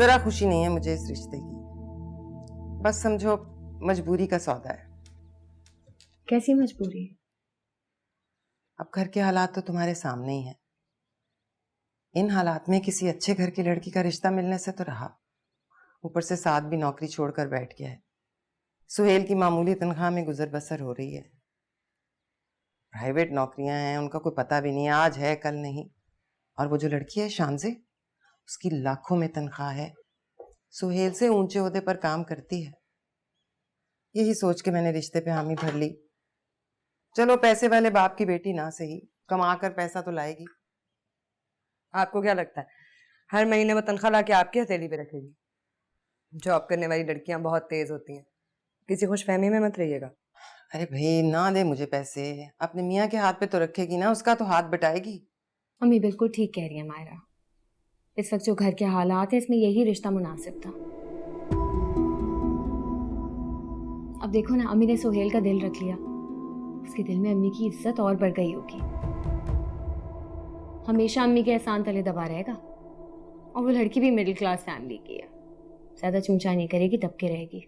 जरा खुशी नहीं है मुझे इस रिश्ते की। बस समझो मजबूरी का सौदा है। कैसी मजबूरी? अब घर के हालात तो तुम्हारे सामने ही हैं। इन हालात में किसी अच्छे घर की लड़की का रिश्ता मिलने से तो रहा, ऊपर से साथ भी नौकरी छोड़कर बैठ गया है। सुहेल की मामूली तनख्वाह में गुजर बसर हो रही है। प्राइवेट नौकरियां हैं, उनका कोई पता भी नहीं, आज है कल नहीं। और वो जो लड़की है शानजे, उसकी लाखों में तनख्वाह है, सुहेल से ऊंचे ओहदे पर काम करती है। यही सोच के मैंने रिश्ते पे हामी भर ली। चलो पैसे वाले बाप की बेटी ना सही, कमा कर पैसा तो लाएगी। आपको क्या लगता है हर महीने वो तनख्वाह लाके आपकी हथेली पे रखेगी? जॉब करने वाली लड़कियां बहुत तेज होती हैं, किसी खुशफहमी में मत रहिएगा। अरे भाई ना दे मुझे पैसे, अपने मियाँ के हाथ पे तो रखेगी ना, उसका तो हाथ बटाएगी। अम्मी बिल्कुल ठीक कह रही है मायरा। इस वक्त जो घर के हालात है इसमें यही रिश्ता मुनासिब था। अब देखो ना, अम्मी ने सुहेल का दिल रख लिया, उसके दिल में अम्मी की इज्जत और बढ़ गई होगी। हमेशा अम्मी के एहसान तले दबा रहेगा। और वो लड़की भी मिडिल क्लास फैमिली की है, ज्यादा चूंचा नहीं करेगी, दब के रहेगी।